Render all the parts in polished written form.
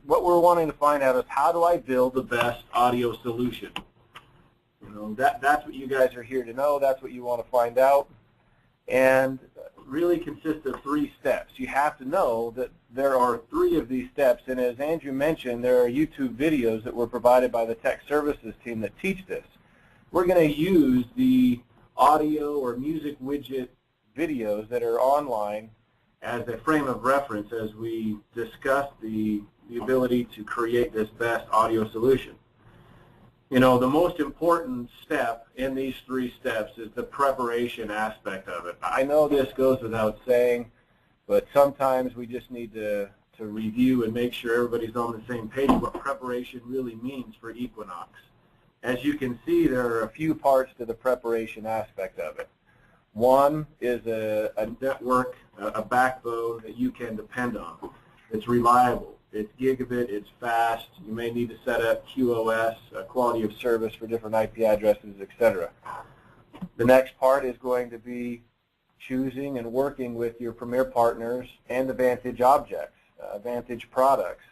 what we're wanting to find out is, how do I build the best audio solution? You know, that's what you guys are here to know. That's what you want to find out. And really consists of 3 steps. You have to know that there are 3 of these steps, and as Andrew mentioned, there are YouTube videos that were provided by the tech services team that teach this. We're going to use the audio or music widget videos that are online as a frame of reference as we discuss the ability to create this best audio solution. You know, the most important step in these 3 steps is the preparation aspect of it. I know this goes without saying, but sometimes we just need to review and make sure everybody's on the same page what preparation really means for Equinox. As you can see, there are a few parts to the preparation aspect of it. One is a network, a backbone that you can depend on. It's reliable. It's gigabit, it's fast. You may need to set up QoS, quality of service for different IP addresses, etc. The next part is going to be choosing and working with your premier partners and the Vantage objects, Vantage products.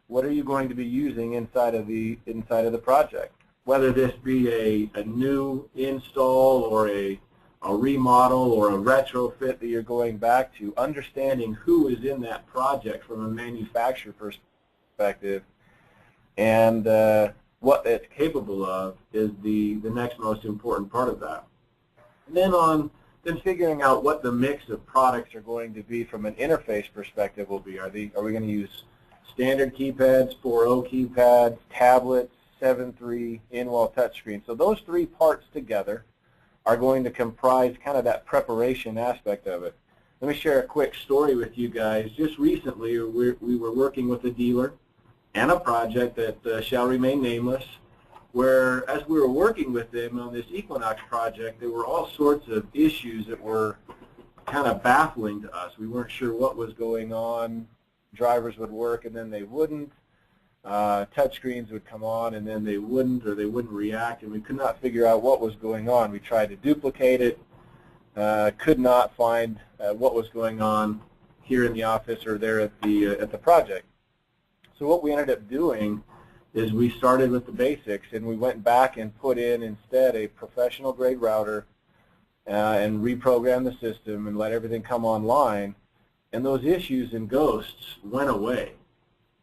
What are you going to be using inside of the project? Whether this be a new install or a remodel or a retrofit that you're going back to, understanding who is in that project from a manufacturer perspective and what it's capable of is the next most important part of that. And then figuring out what the mix of products are going to be from an interface perspective will be. Are we going to use standard keypads, 4.0 keypads, tablets, 7.3, in-wall touchscreen? So those 3 parts together are going to comprise kind of that preparation aspect of it. Let me share a quick story with you guys. Just recently, we were working with a dealer and a project that shall remain nameless, where as we were working with them on this Equinox project, there were all sorts of issues that were kind of baffling to us. We weren't sure what was going on. Drivers would work and then they wouldn't. Touchscreens would come on and then they wouldn't, or they wouldn't react, and we could not figure out what was going on. We tried to duplicate it, could not find what was going on here in the office or there at the project. So what we ended up doing is we started with the basics, and we went back and put in instead a professional grade router and reprogrammed the system and let everything come online, and those issues and ghosts went away.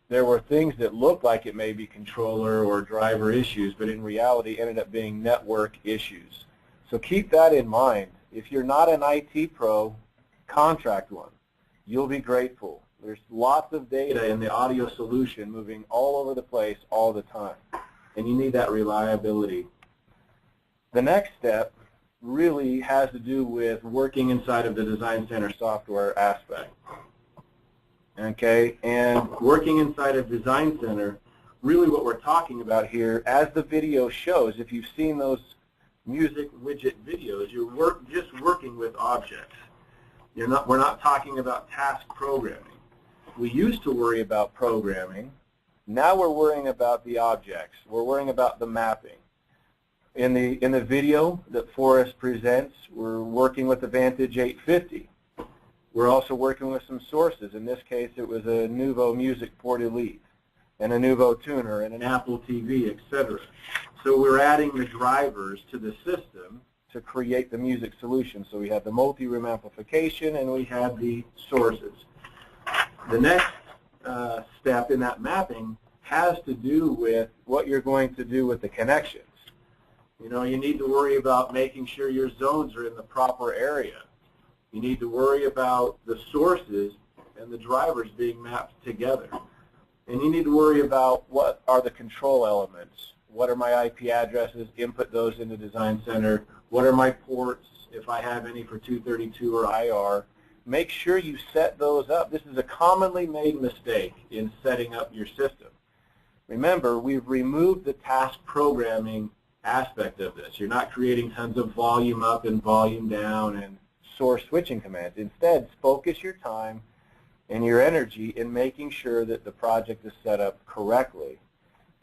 There were things that looked like it may be controller or driver issues, but in reality ended up being network issues. So keep that in mind. If you're not an IT pro, contract one. You'll be grateful. There's lots of data in the audio solution moving all over the place all the time, and you need that reliability. The next step really has to do with working inside of the Design Center software aspect. Okay, and working inside of Design Center, really what we're talking about here, as the video shows, if you've seen those music widget videos, you're just working with objects. We're not talking about task programming. We used to worry about programming. Now we're worrying about the objects. We're worrying about the mapping. In the video that Forrest presents, we're working with the Vantage 850. We're also working with some sources. In this case, it was a Nuvo Music Port Elite and a Nuvo Tuner and an Apple TV, etc. So we're adding the drivers to the system to create the music solution. So we have the multi-room amplification and we have the sources. The next step in that mapping has to do with what you're going to do with the connections. You know, you need to worry about making sure your zones are in the proper area. You need to worry about the sources and the drivers being mapped together. And you need to worry about what are the control elements. What are my IP addresses? Input those into Design Center. What are my ports, if I have any for 232 or IR? Make sure you set those up. This is a commonly made mistake in setting up your system. Remember, we've removed the task programming aspect of this. You're not creating tons of volume up and volume down and source switching commands. Instead, focus your time and your energy in making sure that the project is set up correctly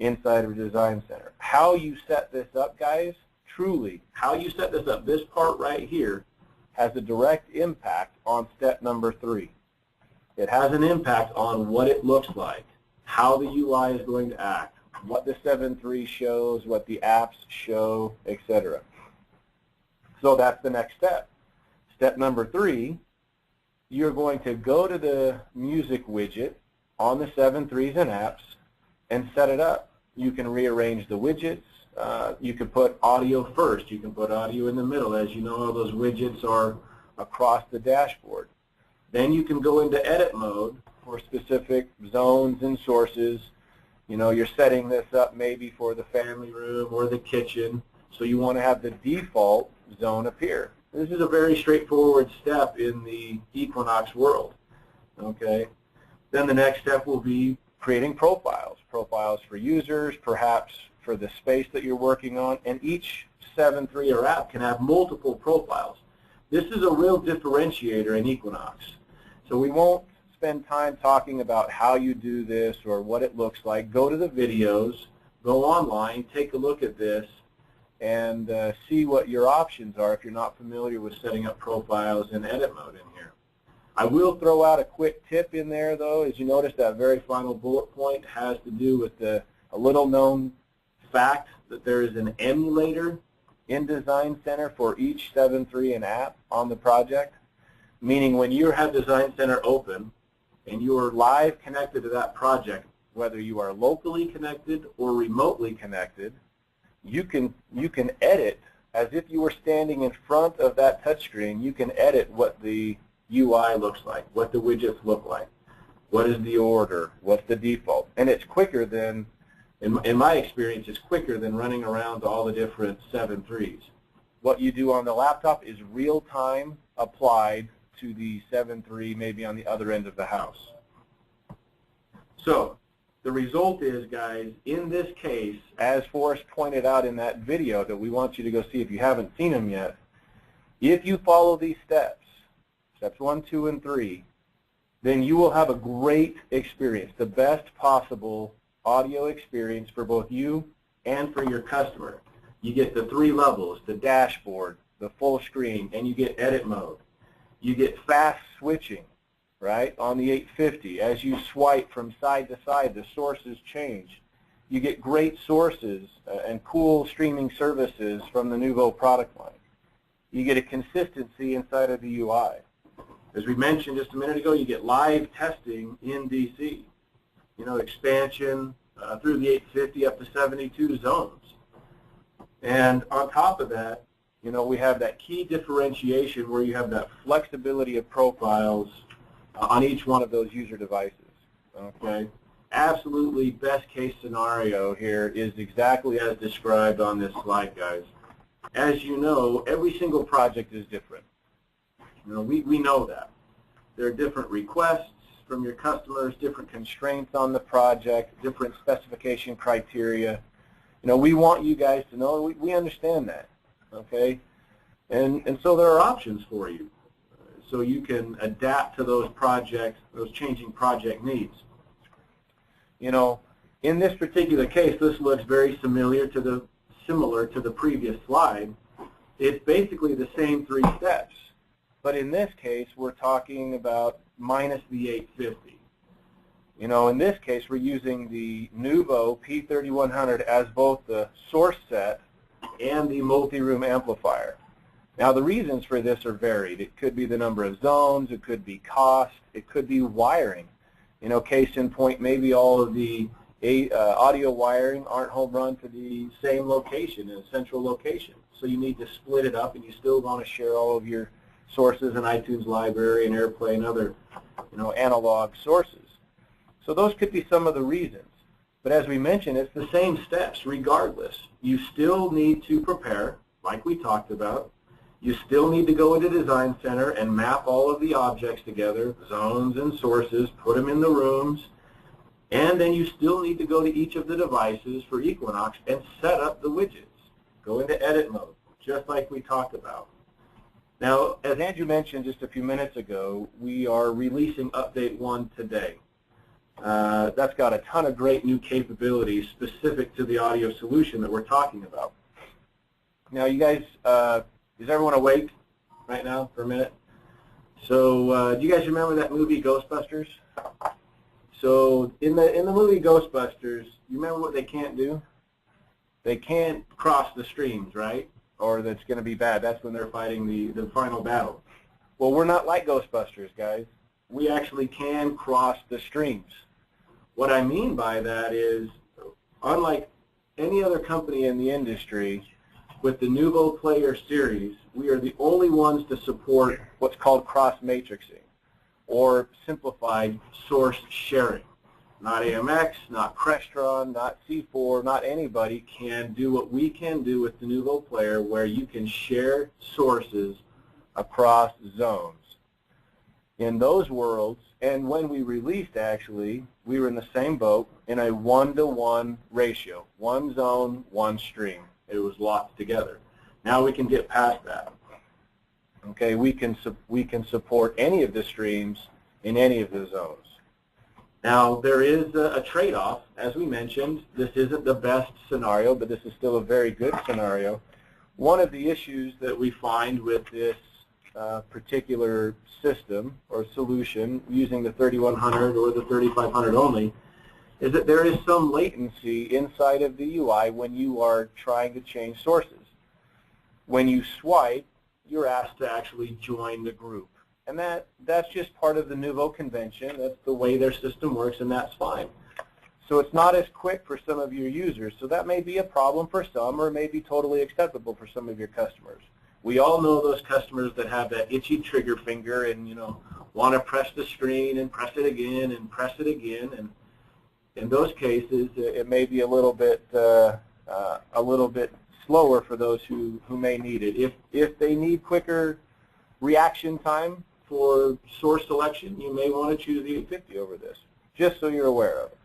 inside of Design Center. How you set this up, guys, truly, how you set this up, this part right here, has a direct impact on step number 3. It has an impact on what it looks like, how the UI is going to act, what the 7.3 shows, what the apps show, etc. So that's the next step. Step number 3, you're going to go to the music widget on the 7.3s and apps and set it up. You can rearrange the widgets. You can put audio first. You can put audio in the middle. As you know, all those widgets are across the dashboard. Then you can go into edit mode for specific zones and sources. You know, you're setting this up maybe for the family room or the kitchen, so you want to have the default zone appear. This is a very straightforward step in the Equinox world. Okay. Then the next step will be creating profiles. Profiles for users, perhaps for the space that you're working on, and each 7.3 or app can have multiple profiles. This is a real differentiator in Equinox. So we won't spend time talking about how you do this or what it looks like. Go to the videos, go online, take a look at this, and see what your options are if you're not familiar with setting up profiles in edit mode in here. I will throw out a quick tip in there, though. As you notice, that very final bullet point has to do with a little known fact that there is an emulator in Design Center for each 7.3 and app on the project, meaning when you have Design Center open and you are live connected to that project, whether you are locally connected or remotely connected, you can edit as if you were standing in front of that touchscreen. You can edit what the UI looks like, what the widgets look like, what is the order, what's the default. And it's quicker than, in my experience, it's quicker than running around to all the different 7.3s. What you do on the laptop is real-time applied to the 7.3, maybe on the other end of the house. So the result is, guys, in this case, as Forrest pointed out in that video that we want you to go see if you haven't seen them yet, if you follow these steps, steps 1, 2, and 3, then you will have a great experience, the best possible audio experience for both you and for your customer. You get the 3 levels, the dashboard, the full screen, and you get edit mode. You get fast switching, right, on the 850. As you swipe from side to side, the sources change. You get great sources and cool streaming services from the Nuvo product line. You get a consistency inside of the UI. As we mentioned just a minute ago, you get live testing in DC. You know, expansion through the 850 up to 72 zones. And on top of that, you know, we have that key differentiation where you have that flexibility of profiles on each one of those user devices. Okay? Absolutely best case scenario here is exactly as described on this slide, guys. As you know, every single project is different. You know, we know that. There are different requests from your customers, different constraints on the project, different specification criteria. You know, we want you guys to know we understand that, okay? And so there are options for you, so you can adapt to those projects, those changing project needs. You know, in this particular case, this looks very similar to the previous slide. It's basically the same 3 steps. But in this case, we're talking about minus the 850. You know, in this case, we're using the Nuvo P3100 as both the source set and the multi-room amplifier. Now, the reasons for this are varied. It could be the number of zones. It could be cost. It could be wiring. You know, case in point, maybe all of the audio wiring aren't home run to the same location, in a central location. So you need to split it up, and you still want to share all of your sources in iTunes Library and AirPlay and other, you know, analog sources. So those could be some of the reasons. But as we mentioned, it's the same steps regardless. You still need to prepare, like we talked about. You still need to go into Design Center and map all of the objects together, zones and sources, put them in the rooms, and then you still need to go to each of the devices for Equinox and set up the widgets. Go into edit mode, just like we talked about. Now, as Andrew mentioned just a few minutes ago, we are releasing Update 1 today. That's got a ton of great new capabilities specific to the audio solution that we're talking about. Now, you guys, is everyone awake right now for a minute? So, do you guys remember that movie Ghostbusters? So in the movie Ghostbusters, you remember what they can't do? They can't cross the streams, right? Or that's going to be bad. That's when they're fighting the final battle. Well, we're not like Ghostbusters, guys. We actually can cross the streams. What I mean by that is, unlike any other company in the industry, with the Nuvo Player series, we are the only ones to support what's called cross-matrixing, or simplified source sharing. Not AMX, not Crestron, not C4, not anybody can do what we can do with the Nuvo Player, where you can share sources across zones. In those worlds, and when we released, actually, we were in the same boat in a 1-to-1 ratio. One zone, one stream. It was locked together. Now we can get past that. Okay, we can support any of the streams in any of the zones. Now, there is a trade-off. As we mentioned, this isn't the best scenario, but this is still a very good scenario. One of the issues that we find with this particular system or solution using the 3100 or the 3500 only is that there is some latency inside of the UI when you are trying to change sources. When you swipe, you're asked to actually join the group. And that's just part of the Nuvo convention. That's the way their system works, and that's fine. So it's not as quick for some of your users. So that may be a problem for some, or it may be totally acceptable for some of your customers. We all know those customers that have that itchy trigger finger and, you know, want to press the screen and press it again and press it again. And in those cases, it may be a little bit slower for those who may need it. If they need quicker reaction time for source selection, you may want to choose the 850 over this, just so you're aware of it.